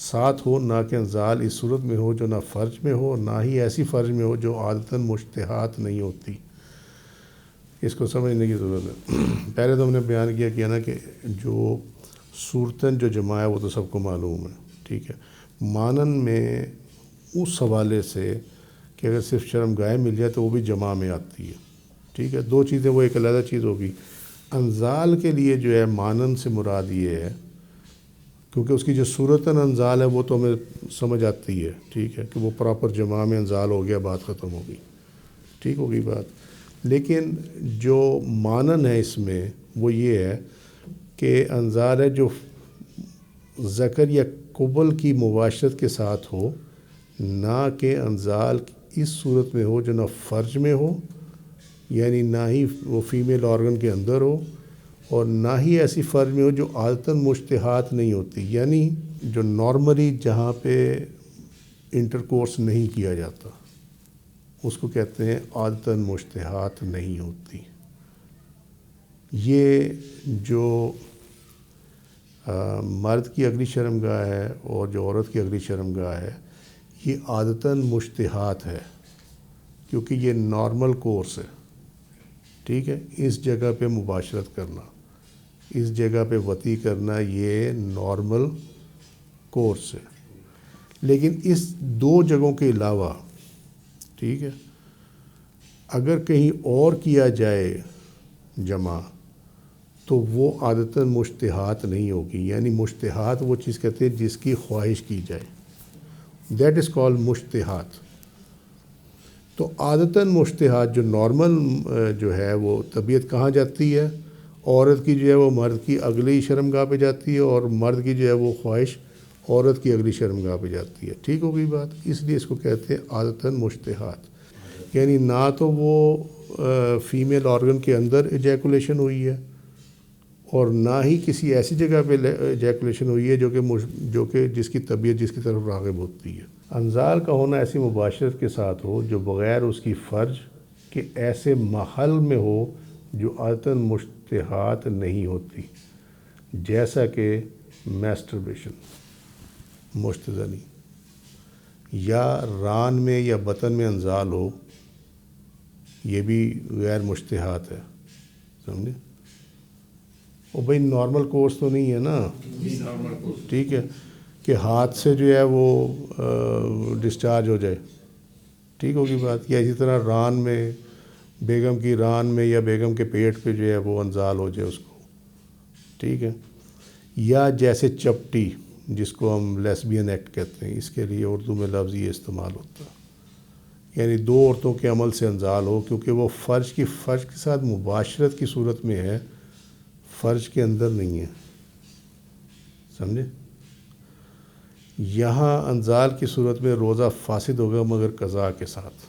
ساتھ ہو، نہ کہ انزال اس صورت میں ہو جو نہ فرج میں ہو، نہ ہی ایسی فرج میں ہو جو عادتاً مشتہات نہیں ہوتی۔ اس کو سمجھنے کی ضرورت ہے۔ پہلے تو ہم نے بیان کیا نا کہ جو صورتاً جو جماع ہے وہ تو سب کو معلوم ہے، ٹھیک ہے۔ معنن میں اس حوالے سے کہ اگر صرف شرم گاہیں مل جائے تو وہ بھی جماع میں آتی ہے، ٹھیک ہے۔ دو چیزیں، وہ ایک علیحدہ چیز ہوگی۔ انزال کے لیے جو ہے معنن سے مراد یہ ہے، کیونکہ اس کی جو صورتاً انزال ہے وہ تو ہمیں سمجھ آتی ہے، ٹھیک ہے، کہ وہ پراپر جماع میں انزال ہو گیا، بات ختم ہو گئی، ٹھیک ہوگی بات۔ لیکن جو معنن ہے اس میں وہ یہ ہے کہ انزال ہے جو ذکر یا قبل کی مباشرت کے ساتھ ہو، نہ کہ انزال اس صورت میں ہو جو نہ فرج میں ہو، یعنی نہ ہی وہ فیمیل آرگن کے اندر ہو، اور نہ ہی ایسی فرج میں ہو جو عادتاً مشتہات نہیں ہوتی، یعنی جو نارملی جہاں پہ انٹر کورس نہیں کیا جاتا اس کو کہتے ہیں عادتاً مشتہات نہیں ہوتی۔ یہ جو مرد کی اگلی شرمگاہ ہے اور جو عورت کی اگلی شرمگاہ ہے، یہ عادتاً مشتہات ہے کیونکہ یہ نارمل کورس ہے، ٹھیک ہے۔ اس جگہ پہ مباشرت کرنا، اس جگہ پہ وطی کرنا، یہ نارمل کورس ہے۔ لیکن اس دو جگہوں کے علاوہ، ٹھیک ہے، اگر کہیں اور کیا جائے جمع تو وہ عادتاً مشتہات نہیں ہوگی، یعنی مشتہات وہ چیز کہتے ہیں جس کی خواہش کی جائے، دیٹ از کال مشتہات۔ تو عادتاً مشتہات جو نارمل جو ہے وہ طبیعت کہاں جاتی ہے؟ عورت کی جو ہے وہ مرد کی اگلی شرمگاہ پہ جاتی ہے، اور مرد کی جو ہے وہ خواہش عورت کی اگلی شرمگاہ پہ جاتی ہے، ٹھیک ہو گئی بات؟ اس لیے اس کو کہتے ہیں عادتاً مشتہات، یعنی نہ تو وہ فیمیل آرگن کے اندر ایجیکولیشن ہوئی ہے، اور نہ ہی کسی ایسی جگہ پہ ایجیکولیشن ہوئی ہے جو کہ جس کی طبیعت جس کی طرف راغب ہوتی ہے۔ انزال کا ہونا ایسی مباشرت کے ساتھ ہو جو بغیر اس کی فرج کے ایسے محل میں ہو جو عادتاً مشتہات نہیں ہوتی، جیسا کہ میسٹربیشن، مشتزنی، یا ران میں یا بطن میں انزال ہو، یہ بھی غیر مشتہات ہے، سمجھے؟ وہ بھائی نارمل کورس تو نہیں ہے نا، ٹھیک ہے، کہ ہاتھ سے جو ہے وہ ڈسچارج ہو جائے، ٹھیک ہوگی بات؟ یا اسی طرح ران میں، بیگم کی ران میں یا بیگم کے پیٹ پہ جو ہے وہ انزال ہو جائے اس کو، ٹھیک ہے۔ یا جیسے چپٹی، جس کو ہم لیسبین ایکٹ کہتے ہیں، اس کے لیے اردو میں لفظ یہ استعمال ہوتا ہے، یعنی دو عورتوں کے عمل سے انزال ہو، کیونکہ وہ فرج کے ساتھ مباشرت کی صورت میں ہے، فرج کے اندر نہیں ہے، سمجھے؟ یہاں انزال کی صورت میں روزہ فاسد ہوگا مگر قضاء کے ساتھ،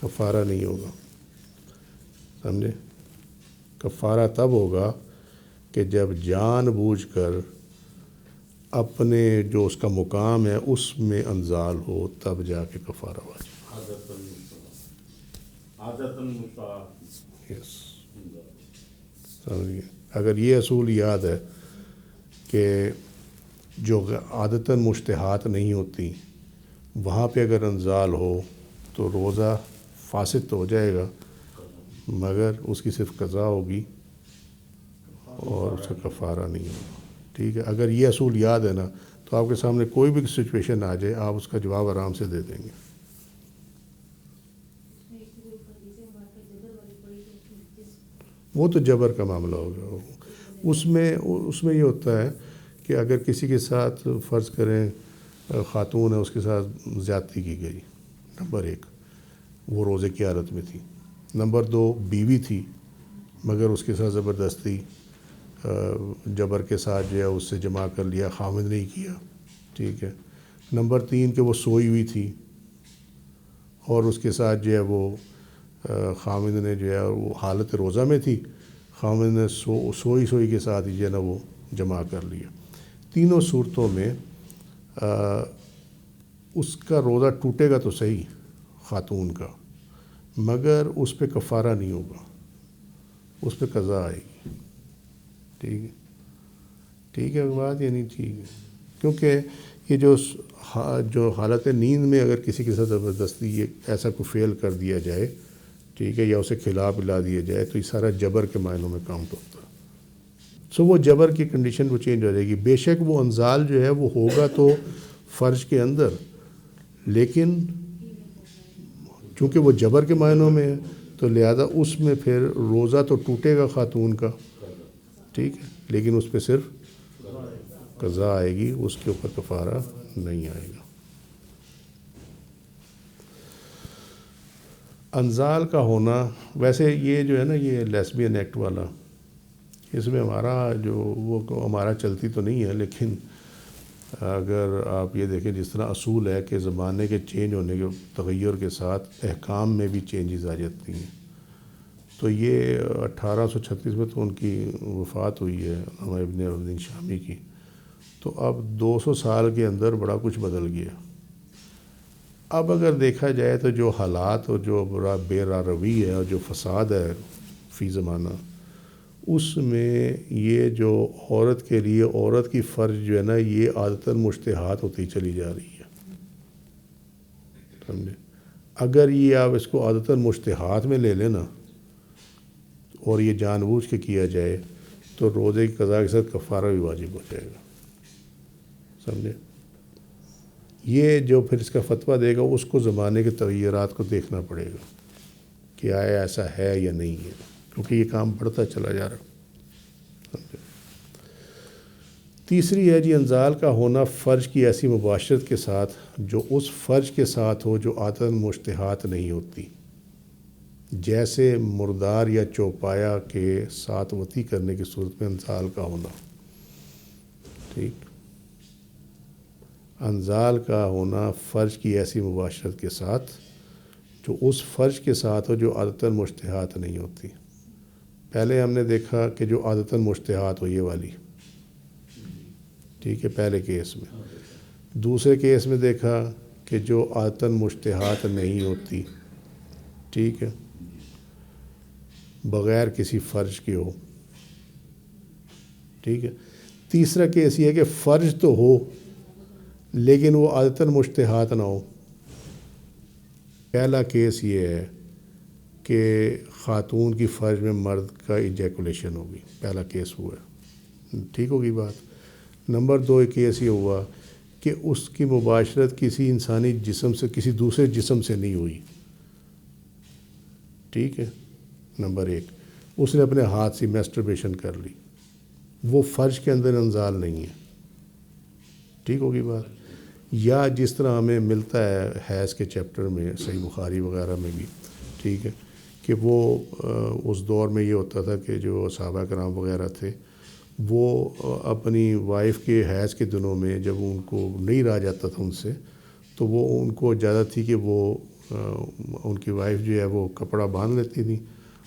کفارہ نہیں ہوگا، سمجھے؟ کفارہ تب ہوگا کہ جب جان بوجھ کر اپنے جو اس کا مقام ہے اس میں انزال ہو، تب جا کے کفارہ واجب۔ یس، سمجھیے؟ اگر یہ اصول یاد ہے کہ جو عادتاً مشتہات نہیں ہوتی، وہاں پہ اگر انزال ہو تو روزہ فاسد تو ہو جائے گا مگر اس کی صرف قضا ہوگی اور اس کا کفارہ نہیں ہوگا، ٹھیک ہے۔ اگر یہ اصول یاد ہے نا تو آپ کے سامنے کوئی بھی سچویشن آ جائے آپ اس کا جواب آرام سے دے دیں گے۔ وہ تو جبر کا معاملہ ہوگا، اس میں یہ ہوتا ہے کہ اگر کسی کے ساتھ فرض کریں خاتون ہے، اس کے ساتھ زیادتی کی گئی، نمبر ایک، وہ روزے کی حالت میں تھی، نمبر دو بیوی تھی مگر اس کے ساتھ زبردستی جبر کے ساتھ جو ہے اس سے جمع کر لیا، خامد نہیں کیا، ٹھیک ہے، نمبر تین کہ وہ سوئی ہوئی تھی اور اس کے ساتھ جو ہے وہ خامد نے جو ہے وہ حالت روزہ میں تھی، خامد نے سوئی کے ساتھ ہی جو ہے نا وہ جمع کر لیا۔ تینوں صورتوں میں اس کا روزہ ٹوٹے گا تو صحیح خاتون کا، مگر اس پہ کفارہ نہیں ہوگا، اس پہ قضا آئے گی، ٹھیک ہے، ٹھیک ہے بات، یہ نہیں ٹھیک ہے، کیونکہ یہ جو حالت نیند میں اگر کسی کے ساتھ زبردستی یہ ایسا کوئی فعل کر دیا جائے، ٹھیک ہے، یا اسے کھلا پلا دیا جائے تو یہ سارا جبر کے معنوں میں کاؤنٹ ہوتا ہے، سو وہ جبر کی کنڈیشن وہ چینج ہو جائے گی۔ بے شک وہ انزال جو ہے وہ ہوگا تو فرج کے اندر، لیکن چونکہ وہ جبر کے معنوں میں ہے تو لہذا اس میں پھر روزہ تو ٹوٹے گا خاتون کا، ٹھیک ہے، لیکن اس پہ صرف قضا آئے گی، اس کے اوپر کفارہ نہیں آئے گا۔ انزال کا ہونا، ویسے یہ جو ہے نا یہ لیسبین ایکٹ والا، اس میں ہمارا جو وہ ہمارا چلتی تو نہیں ہے، لیکن اگر آپ یہ دیکھیں جس طرح اصول ہے کہ زمانے کے چینج ہونے کے تغیر کے ساتھ احکام میں بھی چینجز آ جاتی ہیں، تو یہ 1836 میں تو ان کی وفات ہوئی ہے علامہ ابن الدین شامی کی، تو اب 200 سال کے اندر بڑا کچھ بدل گیا۔ اب اگر دیکھا جائے تو جو حالات اور جو بڑا بے روی ہے اور جو فساد ہے فی زمانہ، اس میں یہ جو عورت کے لیے عورت کی فرض جو ہے نا، یہ عادتاً مشتہات ہوتی چلی جا رہی ہے، سمجھے؟ اگر یہ آپ اس کو عادتاً مشتہات میں لے لیں نا اور یہ جان بوجھ کے کیا جائے تو روزے کی قضا کے ساتھ کفارہ بھی واجب ہو جائے گا، سمجھے؟ یہ جو پھر اس کا فتویٰ دے گا اس کو زمانے کے تغیرات کو دیکھنا پڑے گا کہ آیا ایسا ہے یا نہیں ہے، کیونکہ یہ کام بڑھتا چلا جا رہا۔ تیسری ہے جی انزال کا ہونا فرج کی ایسی مباشرت کے ساتھ جو اس فرج کے ساتھ ہو جو عادتاً مشتہات نہیں ہوتی، جیسے مردار یا چوپایا کے ساتھ وطی کرنے کی صورت میں انزال کا ہونا، ٹھیک؟ انزال کا ہونا فرج کی ایسی مباشرت کے ساتھ جو اس فرج کے ساتھ ہو جو عادتاً مشتہات نہیں ہوتی۔ پہلے ہم نے دیکھا کہ جو عادتاً مشتہات ہو یہ والی، ٹھیک ہے، پہلے کیس میں۔ دوسرے کیس میں دیکھا کہ جو عادتاً مشتہات نہیں ہوتی، ٹھیک ہے، بغیر کسی فرج کے ہو، ٹھیک ہے۔ تیسرا کیس یہ ہے کہ فرج تو ہو لیکن وہ عادتاً مشتہات نہ ہو۔ پہلا کیس یہ ہے کہ خاتون کی فرج میں مرد کا ایجیکولیشن ہوگی، پہلا کیس ہوا ہے، ٹھیک ہوگی بات۔ نمبر 2 کیس یہ ہوا کہ اس کی مباشرت کسی انسانی جسم سے کسی دوسرے جسم سے نہیں ہوئی، ٹھیک ہے۔ نمبر 1 اس نے اپنے ہاتھ سے میسٹربیشن کر لی، وہ فرج کے اندر انزال نہیں ہے، ٹھیک ہوگی بات۔ یا جس طرح ہمیں ملتا ہے حیض کے چیپٹر میں صحیح بخاری وغیرہ میں بھی، ٹھیک ہے، کہ وہ اس دور میں یہ ہوتا تھا کہ جو صحابہ کرام وغیرہ تھے وہ اپنی وائف کے حیض کے دنوں میں جب ان کو نہیں رہا جاتا تھا ان سے، تو وہ ان کو اجازت تھی کہ وہ ان کی وائف جو ہے وہ کپڑا باندھ لیتی تھی،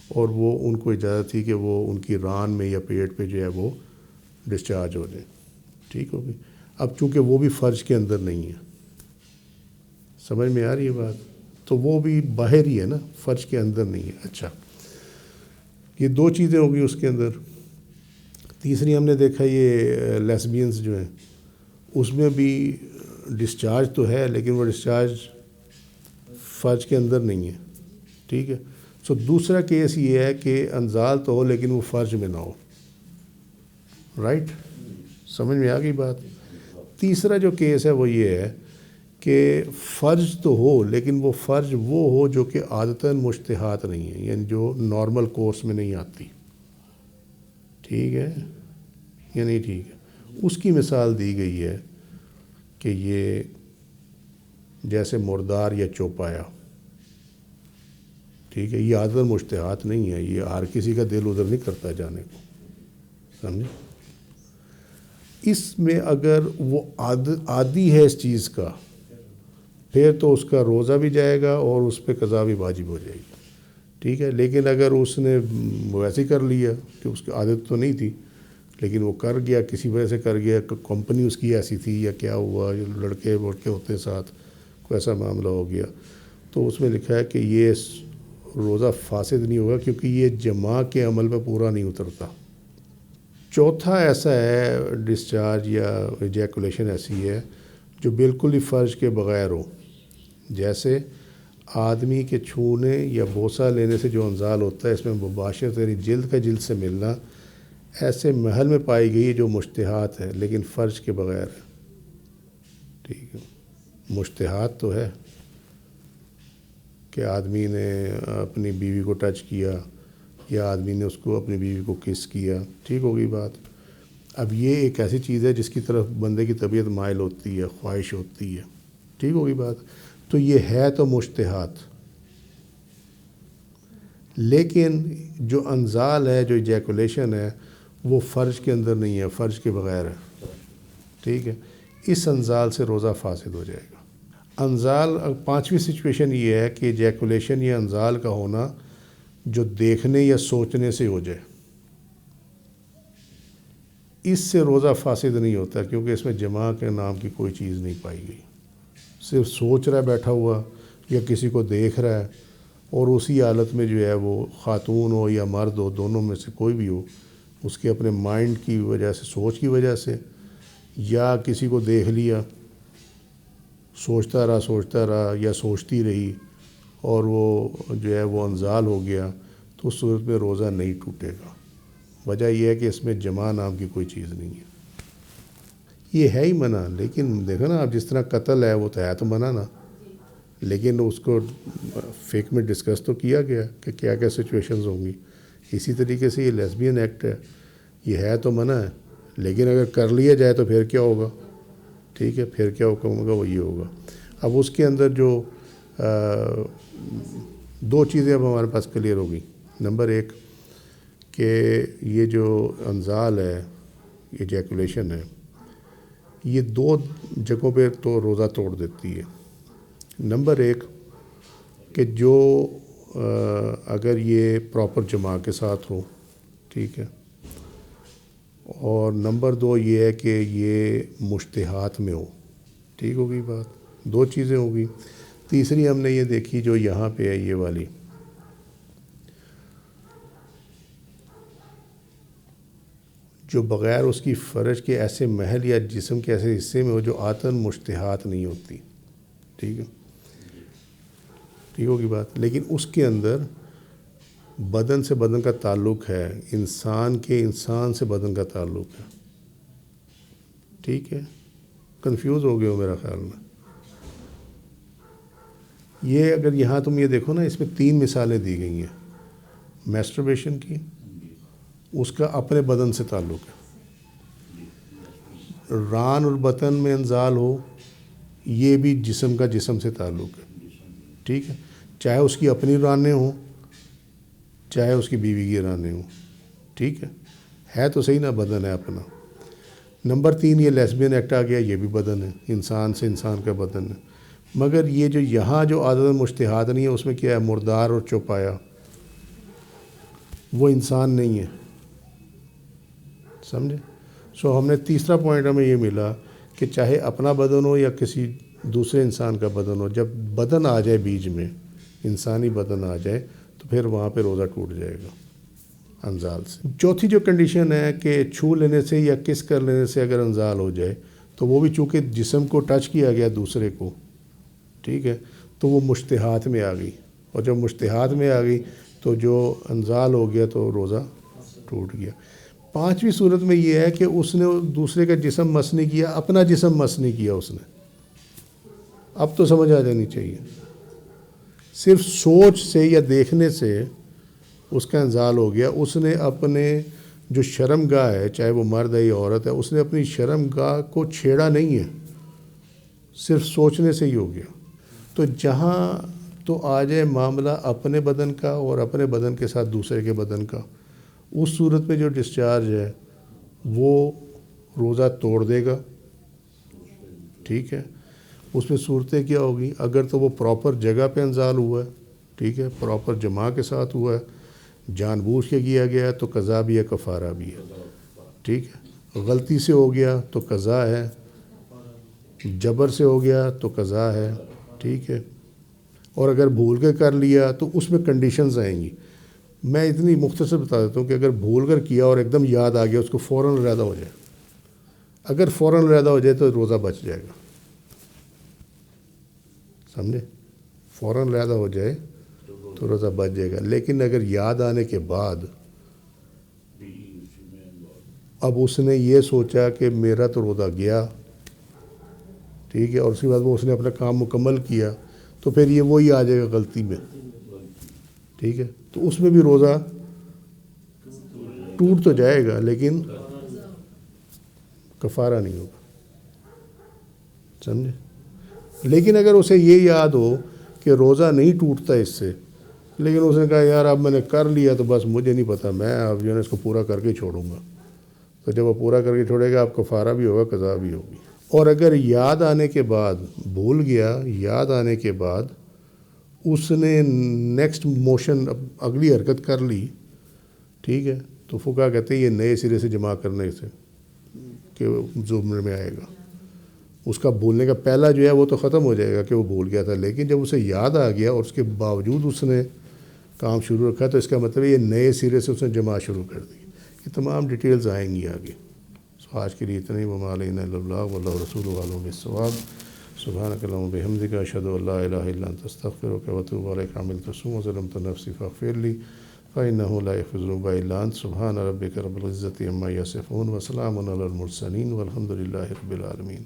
اور وہ ان کو اجازت تھی کہ وہ ان کی ران میں یا پیٹ پہ جو ہے وہ ڈسچارج ہو جائے، ٹھیک ہوگی۔ اب چونکہ وہ بھی فرج کے اندر نہیں ہے، سمجھ میں آ رہی ہے بات، تو وہ بھی باہر ہی ہے نا، فرج کے اندر نہیں ہے۔ اچھا، یہ 2 چیزیں ہوگی اس کے اندر۔ تیسری ہم نے دیکھا یہ لیسبینز جو ہیں اس میں بھی ڈسچارج تو ہے لیکن وہ ڈسچارج فرج کے اندر نہیں ہے، ٹھیک ہے۔ سو دوسرا کیس یہ ہے کہ انزال تو ہو لیکن وہ فرج میں نہ ہو، رائٹ، سمجھ میں آ گئی بات۔ تیسرا جو کیس ہے وہ یہ ہے کہ فرج تو ہو لیکن وہ فرج وہ ہو جو کہ عادتاً مشتہات نہیں ہے، یعنی جو نارمل کورس میں نہیں آتی، ٹھیک ہے یا نہیں ٹھیک ہے۔ اس کی مثال دی گئی ہے کہ یہ جیسے مردار یا چوپایا، ٹھیک ہے، یہ عادتاً مشتہات نہیں ہے، یہ ہر کسی کا دل ادھر نہیں کرتا جانے کو، سمجھے۔ اس میں اگر وہ عادی ہے اس چیز کا پھر تو اس کا روزہ بھی جائے گا اور اس پہ قضا بھی واجب ہو جائے گی، ٹھیک ہے۔ لیکن اگر اس نے ویسے ہی کر لیا کہ اس کی عادت تو نہیں تھی لیکن وہ کر گیا، کسی وجہ سے کر گیا، کمپنی اس کی ایسی تھی یا کیا ہوا، لڑکے ہوتے ساتھ کوئی ایسا معاملہ ہو گیا، تو اس میں لکھا ہے کہ یہ روزہ فاسد نہیں ہوگا کیونکہ یہ جماع کے عمل پہ پورا نہیں اترتا۔ چوتھا ایسا ہے ڈسچارج یا ایجیکولیشن ایسی ہے جو بالکل ہی فرج کے بغیر ہو، جیسے آدمی کے چھونے یا بوسہ لینے سے جو انزال ہوتا ہے، اس میں مباشرت یعنی جلد کا جلد سے ملنا ایسے محل میں پائی گئی ہے جو مشتہات ہے لیکن فرج کے بغیر ہے، ٹھیک ہے۔ مشتہات تو ہے کہ آدمی نے اپنی بیوی کو ٹچ کیا یا آدمی نے اس کو اپنی بیوی کو کس کیا، ٹھیک ہوگی بات۔ اب یہ ایک ایسی چیز ہے جس کی طرف بندے کی طبیعت مائل ہوتی ہے، خواہش ہوتی ہے، ٹھیک ہوگی بات، تو یہ ہے تو مشتہات، لیکن جو انزال ہے، جو ایجیکولیشن ہے، وہ فرج کے اندر نہیں ہے، فرج کے بغیر ہے، ٹھیک ہے۔ اس انزال سے روزہ فاسد ہو جائے گا۔ انزال، پانچویں سچویشن یہ ہے کہ ایجیکولیشن یا انزال کا ہونا جو دیکھنے یا سوچنے سے ہو جائے، اس سے روزہ فاسد نہیں ہوتا، کیونکہ اس میں جماع کے نام کی کوئی چیز نہیں پائی گئی۔ صرف سوچ رہا ہے بیٹھا ہوا یا کسی کو دیکھ رہا ہے، اور اسی حالت میں جو ہے وہ خاتون ہو یا مرد ہو، دونوں میں سے کوئی بھی ہو، اس کے اپنے مائنڈ کی وجہ سے، سوچ کی وجہ سے، یا کسی کو دیکھ لیا، سوچتا رہا یا سوچتی رہی اور وہ جو ہے وہ انزال ہو گیا، تو اس صورت میں روزہ نہیں ٹوٹے گا۔ وجہ یہ ہے کہ اس میں جماع نام کی کوئی چیز نہیں ہے۔ یہ ہے ہی منع، لیکن دیکھو نا، اب جس طرح قتل ہے وہ تو ہے تو منع نا، لیکن اس کو فقہ میں ڈسکس تو کیا گیا کہ کیا کیا سچویشنز ہوں گی۔ اسی طریقے سے یہ لیسبین ایکٹ ہے، یہ ہے تو منع ہے، لیکن اگر کر لیا جائے تو پھر کیا ہوگا؟ ٹھیک ہے، پھر کیا حکم ہوگا؟ وہ یہ ہوگا۔ اب اس کے اندر جو دو چیزیں اب ہمارے پاس کلیئر ہوگی۔ نمبر ایک کہ یہ جو انزال ہے، ایجیکولیشن ہے، یہ دو جگہوں پہ تو روزہ توڑ دیتی ہے۔ نمبر ایک کہ جو اگر یہ پراپر جماع کے ساتھ ہو، ٹھیک ہے، اور نمبر دو یہ ہے کہ یہ مشتہات میں ہو۔ ٹھیک ہوگی بات؟ دو چیزیں ہوگی۔ تیسری ہم نے یہ دیکھی جو یہاں پہ ہے، یہ والی، جو بغیر اس کی فرج کے ایسے محل یا جسم کے ایسے حصے میں ہو جو آتن مشتہات نہیں ہوتی۔ ٹھیک ہے، ٹھیک ہوگی بات؟ لیکن اس کے اندر بدن سے بدن کا تعلق ہے، انسان کے انسان سے بدن کا تعلق ہے۔ ٹھیک ہے، کنفیوز ہو گئے ہو میرا خیال میں۔ یہ اگر یہاں تم یہ دیکھو نا، اس میں 3 مثالیں دی گئی ہیں۔ میسٹربیشن کی، اس کا اپنے بدن سے تعلق ہے۔ ران البطن میں انزال ہو، یہ بھی جسم کا جسم سے تعلق ہے۔ ٹھیک ہے، چاہے اس کی اپنی رانیں ہوں، چاہے اس کی بیوی کی رانیں ہوں۔ ٹھیک ہے تو صحیح نا، بدن ہے اپنا۔ نمبر 3 یہ لیسبین ایکٹ آ گیا، یہ بھی بدن ہے، انسان سے انسان کا بدن ہے۔ مگر یہ جو یہاں جو عادت مشتہات نہیں ہے، اس میں کیا ہے؟ مردار اور چوپایا، وہ انسان نہیں ہے۔ سمجھے؟ سو ہم نے تیسرا پوائنٹ ہمیں یہ ملا کہ چاہے اپنا بدن ہو یا کسی دوسرے انسان کا بدن ہو، جب بدن آ جائے بیچ میں، انسانی بدن آ جائے، تو پھر وہاں پہ روزہ ٹوٹ جائے گا انزال سے۔ چوتھی جو کنڈیشن ہے کہ چھو لینے سے یا کس کر لینے سے اگر انزال ہو جائے، تو وہ بھی چونکہ جسم کو ٹچ کیا گیا دوسرے کو، ٹھیک ہے، تو وہ مشتہات میں آ گئی، اور جب مشتہات میں آ گئی تو جو انزال ہو گیا تو روزہ ٹوٹ گیا۔ پانچویں صورت میں یہ ہے کہ اس نے دوسرے کا جسم مس نہیں کیا، اپنا جسم مس نہیں کیا اس نے۔ اب تو سمجھ آ جانی چاہیے، صرف سوچ سے یا دیکھنے سے اس کا انزال ہو گیا۔ اس نے اپنے جو شرم گاہ ہے، چاہے وہ مرد ہے یا عورت ہے، اس نے اپنی شرم گاہ کو چھیڑا نہیں ہے، صرف سوچنے سے ہی ہو گیا۔ تو جہاں تو آ جائے معاملہ اپنے بدن کا اور اپنے بدن کے ساتھ دوسرے کے بدن کا، اس صورت میں جو ڈسچارج ہے وہ روزہ توڑ دے گا۔ ٹھیک ہے، اس میں صورتیں کیا ہوگی؟ اگر تو وہ پراپر جگہ پہ انزال ہوا ہے، ٹھیک ہے، پراپر جماع کے ساتھ ہوا ہے، جان بوجھ کے کیا گیا ہے، تو قضا بھی ہے، کفارہ بھی ہے۔ ٹھیک ہے، غلطی سے ہو گیا تو قضا ہے، جبر سے ہو گیا تو قضا ہے۔ ٹھیک ہے، اور اگر بھول کے کر لیا تو اس میں کنڈیشنز آئیں گی۔ میں اتنی مختصر بتا دیتا ہوں کہ اگر بھول کر کیا اور ایک دم یاد آ گیا، اس کو فوراً علیحدہ ہو جائے۔ اگر فوراً علیحدہ ہو جائے تو روزہ بچ جائے گا، سمجھے؟ فوراً علیحدہ ہو جائے تو روزہ بچ جائے گا۔ لیکن اگر یاد آنے کے بعد اب اس نے یہ سوچا کہ میرا تو روزہ گیا، ٹھیک ہے، اور اس کے بعد وہ اس نے اپنا کام مکمل کیا، تو پھر یہ وہی آ جائے گا غلطی میں۔ ٹھیک ہے، تو اس میں بھی روزہ ٹوٹ تو جائے گا لیکن کفارہ نہیں ہوگا، سمجھے؟ لیکن اگر اسے یہ یاد ہو کہ روزہ نہیں ٹوٹتا اس سے، لیکن اس نے کہا یار اب میں نے کر لیا تو بس مجھے نہیں پتہ، میں اب جو ہے اس کو پورا کر کے چھوڑوں گا، تو جب وہ پورا کر کے چھوڑے گا اب کفارہ بھی ہوگا، قضا بھی ہوگی۔ اور اگر یاد آنے کے بعد بھول گیا، یاد آنے کے بعد اس نے نیکسٹ موشن اگلی حرکت کر لی، ٹھیک ہے، تو فقہا کہتے ہیں یہ نئے سرے سے جمع کرنے سے کہ زمرے میں آئے گا. اس کا بولنے کا پہلا جو ہے وہ تو ختم ہو جائے گا کہ وہ بھول گیا تھا، لیکن جب اسے یاد آ گیا اور اس کے باوجود اس نے کام شروع رکھا تو اس کا مطلب یہ نئے سرے سے اس نے جمع شروع کر دی. یہ تمام ڈیٹیلز آئیں گی آگے. آج کے لیے اتنا ہی. وما علینا الا البلاغ واللہ رسول عالم بالصواب. سبحانک اللہم بحمدک اشہد ان لا الہ الا انت استغفرک واتوب الیک. عملت سوءا وظلمت نفسی فاغفر لی فإنه لا يغفر الذنوب إلا أنت. سبحان ربك رب العزة عما يصفون وسلام على المرسلين والحمد لله رب العالمين.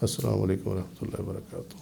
السلام علیکم ورحمۃ اللہ وبرکاتہ.